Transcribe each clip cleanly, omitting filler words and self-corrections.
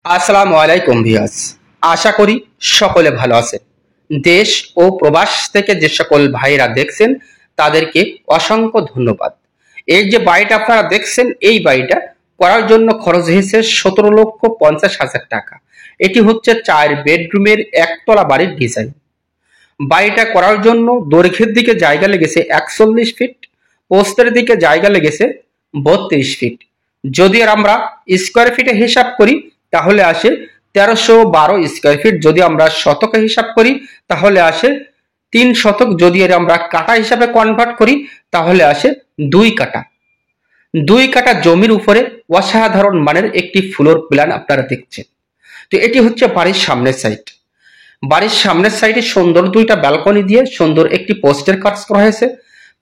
আসসালামু আলাইকুম ভিউয়ার্স। আশা করি সকলে ভালো আছেন। দেশ ও প্রবাস থেকে যে সকল ভাইরা দেখছেন তাদেরকে অসংখ্য ধন্যবাদ। এই যে বাড়িটা আপনারা দেখছেন, এই বাড়িটা করার জন্য খরচ হয়েছে 17,50,000 টাকা। এটি হচ্ছে 4 বেডরুমের একতলা বাড়ির ডিজাইন। বাড়িটা করার জন্য দৈর্ঘ্যের দিকে জায়গা লেগেছে 41 ফিট, প্রস্থের দিকে জায়গা লেগেছে 32 ফিট। যদি আর আমরা স্কোয়ার ফিটে হিসাব করি তাহলে আসে 1312 স্কোয়ার ফিট। যদি আমরা শতকে হিসাব করি তাহলে আসে 3 শতক। যদি এর আমরা কাটা হিসাবে কনভার্ট করি তাহলে আসে 2 কাটা। 2 কাটা জমির উপরে অসাধারণ মানের একটি ফ্লোর প্ল্যান আপনারা দেখছেন। তো এটি হচ্ছে বাড়ির সামনের সাইড। বাড়ির সামনের সাইডে সুন্দর 2টা ব্যালকনি দিয়ে সুন্দর একটি পোস্টের কাজ করা হয়েছে।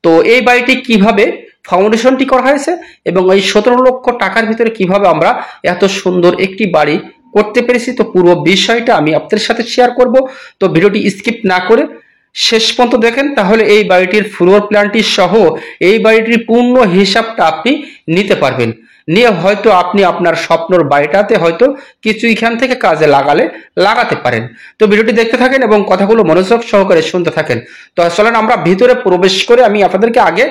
তো এই বাড়িটি কিভাবে ফাউন্ডেশনটি করা হয়েছে এবং এই 17 লক্ষ টাকার ভিতরে কিভাবে আমরা এত সুন্দর একটি বাড়ি করতে পেরেছি, তো পুরো বিষয়টা আমি আপনাদের সাথে শেয়ার করব। তো ভিডিওটি স্কিপ না করে শেষ পর্যন্ত দেখেন, তাহলে এই বাড়িটির ফ্লোর প্ল্যানটি সহ এই বাড়িটির পূর্ণ হিসাবটা আপনি নিতে পারবেন। নিয়ে হয়তো আপনি আপনার স্বপ্নর বাড়িটাতে হয়তো কিছু এখান থেকে কাজে লাগাতে পারেন। তো ভিডিওটি দেখতে থাকেন এবং কথাগুলো মনোযোগ সহকারে শুনতে থাকেন। তো চলেন আমরা ভিতরে প্রবেশ করে আমি আপনাদেরকে আগে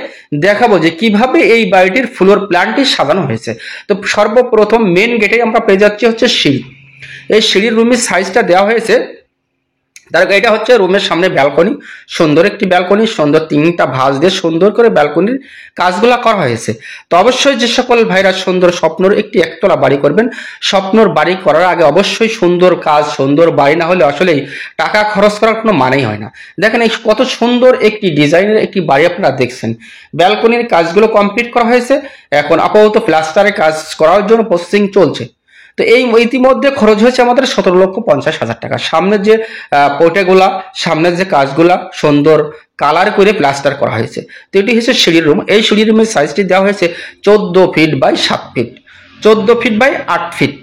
দেখাবো যে কিভাবে এই বাড়িটির ফ্লোর প্ল্যানটি সাজানো হয়েছে। তো সর্বপ্রথম মেন গেটে আমরা পেয়ে যাচ্ছি হচ্ছে সিঁড়ি। এই সিঁড়ির রুমের সাইজটা দেওয়া হয়েছে, তার এটা হচ্ছে রুমের সামনে ব্যালকনি, সুন্দর একটি ব্যালকনি, সুন্দর 3টা ভাঁজ দিয়ে সুন্দর করে ব্যালকনির কাজগুলা করা হয়েছে। তো অবশ্যই যে সকল ভাইরা সুন্দর স্বপ্নর একটি একতলা বাড়ি করবেন, স্বপ্নর বাড়ি করার আগে অবশ্যই সুন্দর কাজ, সুন্দর বাড়ি না হলে আসলেই টাকা খরচ করার কোনো মানেই হয় না। দেখেন এই কত সুন্দর একটি ডিজাইনের একটি বাড়ি আপনারা দেখছেন। ব্যালকনির কাজগুলো কমপ্লিট করা হয়েছে, এখন আপাতত প্লাস্টারের কাজ করার জন্য প্রসেসিং চলছে। তো এই ইতিমধ্যে খরচ হয়েছে আমাদের 17,50,000 টাকা। সামনের যে পোটেগুলা, সামনের যে কাজগুলা সুন্দর কালার করে প্লাস্টার করা হয়েছে। তো এটি হচ্ছে সিঁড়ির রুম। এই সিঁড়ির রুমের সাইজটি দেওয়া হয়েছে 14 feet by 7 feet, 14 feet by 8 feet,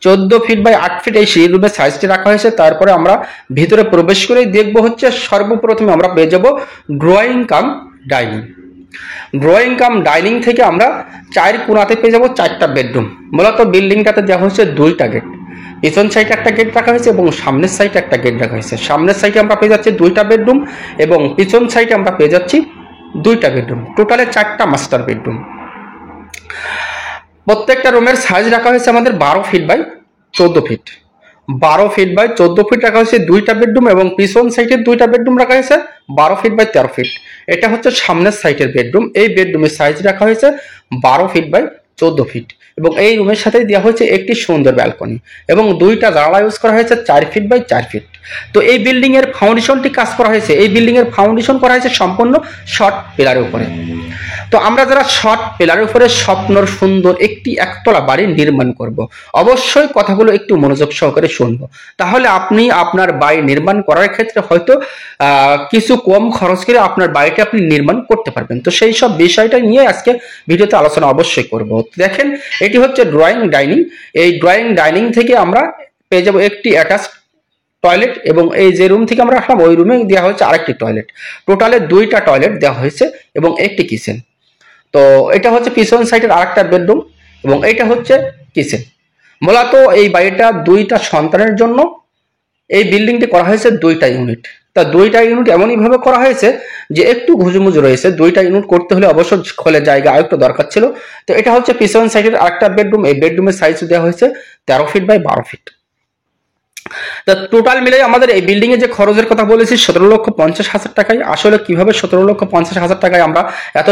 14 feet by 8 feet এই সিঁড়ির রুমের সাইজটি রাখা হয়েছে। তারপরে আমরা ভিতরে প্রবেশ করেই দেখবো হচ্ছে সর্বপ্রথমে আমরা পেয়ে যাব drawing cum dining. Drawing cum dining থেকে আমরা 4 কোণাতে পেয়ে যাবো 4টা বেডরুম। মূলত বিল্ডিংটাতে দেওয়া হয়েছে 2টা গেট, পিছন সাইডে একটা গেট রাখা হয়েছে এবং সামনের সাইডে একটা গেট রাখা হয়েছে। সামনের সাইডে আমরা পেয়ে যাচ্ছি 2টা বেডরুম এবং পিছন সাইডে আমরা পেয়ে যাচ্ছি 2টা বেডরুম, টোটালে 4টা মাস্টার বেডরুম। প্রত্যেকটা রুমের সাইজ রাখা হয়েছে আমাদের 12 feet by 14 feet, 12 feet by 14 feet রাখা হয়েছে 2টা বেডরুম এবং পিছন সাইডের 2টা বেডরুম রাখা হয়েছে 12 ফিট বাই 13 ফিট। এটা হচ্ছে সামনের সাইডের বেডরুম। এই বেডরুমের সাইজ রাখা হয়েছে 12 ফিট বাই 14 ফিট এবং এই রুমের সাথে দেওয়া হয়েছে একটি সুন্দর ব্যালকনি এবং 2টা জানালা ইউজ করা হয়েছে 4 ফিট বাই 4 ফিট। তো এই বিল্ডিং এর ফাউন্ডেশনটি কাজ করা হয়েছে, এই বিল্ডিং এর ফাউন্ডেশন করা হয়েছে সম্পূর্ণ শর্ট পিলারের উপরে। তো আমরা যারা শর্ট পিলারের উপরে স্বপ্নর সুন্দর একটি একতলা বাড়ি নির্মাণ করব, অবশ্যই কথাগুলো একটু মনোযোগ সহকারে শুনবো। তাহলে আপনি আপনার বাড়ি নির্মাণ করার ক্ষেত্রে হয়তো কিছু কম খরচ করে আপনার বাড়িটি আপনি নির্মাণ করতে পারবেন। তো সেই সব বিষয়টা নিয়ে আজকে ভিডিওতে আলোচনা অবশ্যই করব। দেখেন এটি হচ্ছে ড্রয়িং ডাইনিং। এই ড্রয়িং ডাইনিং থেকে আমরা পেয়ে যাবো একটি অ্যাটাচ টয়লেট এবং এই যে রুম থেকে আমরা আসলাম ওই রুমে দেওয়া হয়েছে আরেকটি টয়লেট। টোটালে 2টা টয়লেট দেওয়া হয়েছে এবং একটি কিচেন। তো এটা হচ্ছে পিছন সাইডের আরেকটা বেডরুম এবং এটা হচ্ছে কিচেন। মূলত এই বাড়িটা 2টা সন্তানের জন্য এই বিল্ডিংটি করা হয়েছে 2টা ইউনিট। তা 2টা ইউনিট এমনই ভাবে করা হয়েছে যে একটু ঘুজুমুজু রয়েছে। 2টা ইউনিট করতে হলে অবশ্য খোলে জায়গা আরেকটু দরকার ছিল। তো এটা হচ্ছে পিছন সাইডের আরেকটা বেডরুম। এই বেডরুমের সাইজ দেওয়া হয়েছে 13 ফিট বাই 12 ফিট। তা টোটাল মিলে আমাদের এই বিল্ডিং এ যে খরচের কথা বলেছি 17,50,000 টাকায়। আসলে কিভাবে 17,50,000 টাকায় আমরা এত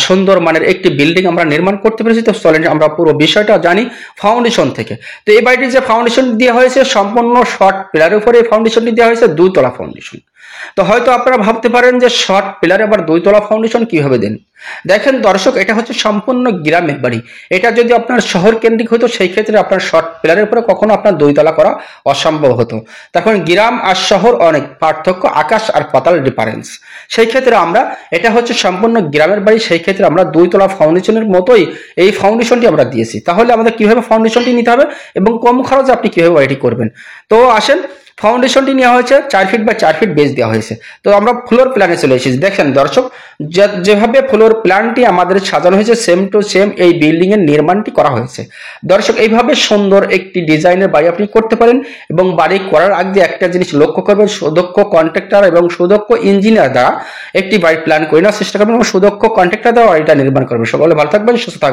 সুন্দর মানের একটি বিল্ডিং আমরা নির্মাণ করতে পেরেছি, তো চলেন আমরা পুরো বিষয়টা জানি ফাউন্ডেশন থেকে। তো এই বাড়িটির যে ফাউন্ডেশন দেওয়া হয়েছে সম্পূর্ণ শর্ট পিলারের উপরে এই ফাউন্ডেশনটি দেওয়া হয়েছে 2তলা ফাউন্ডেশন। তো হয়তো আপনারা ভাবতে পারেন যে শর্ট পিলারে আবার 2তলা ফাউন্ডেশন কিভাবে দেন। দেখেন দর্শক, এটা হচ্ছে সম্পূর্ণ গ্রামের বাড়ি। এটা যদি আপনার শহর কেন্দ্রিক হতো সেই ক্ষেত্রে আপনার শর্ট পিলারের উপরে কখনো আপনার 2তলা করা অসম্ভব হতো। তখন গ্রাম আর শহর অনেক পার্থক্য, আকাশ আর পাতাল ডিফারেন্স। সেই ক্ষেত্রে আমরা এটা হচ্ছে সম্পূর্ণ গ্রামের বাড়ি, সেই ক্ষেত্রে আমরা 2তলা ফাউন্ডেশনের মতোই এই ফাউন্ডেশনটি আমরা দিয়েছি। তাহলে আমাদের কিভাবে ফাউন্ডেশনটি নিতে হবে এবং কম খরচে আপনি কিভাবে বাড়িটি করবেন। তো আসেন ফাউন্ডেশনটি নেওয়া হয়েছে 4 ফিট বা 4 ফিট বেস দেওয়া হয়েছে। তো আমরা ফ্লোর প্ল্যানে চলে এসেছি। দেখেন দর্শক, যেভাবে ফ্লোর প্ল্যানটি আমাদের সাজানো হয়েছে সেম টু সেম এই বিল্ডিং এর নির্মাণটি করা হয়েছে। দর্শক, এইভাবে সুন্দর একটি ডিজাইনের বাড়ি আপনি করতে পারেন এবং বাড়ি করার আগে একটা জিনিস লক্ষ্য করবেন, সুদক্ষ কন্ট্রাক্টর এবং সুদক্ষ ইঞ্জিনিয়ার দ্বারা একটি বাড়ি প্ল্যান করে নেওয়ার চেষ্টা করবেন এবং সুদক্ষ কন্ট্রাক্টর দ্বারা বাড়িটা নির্মাণ করবেন। সকলে ভালো থাকবেন, সুস্থ থাকবেন।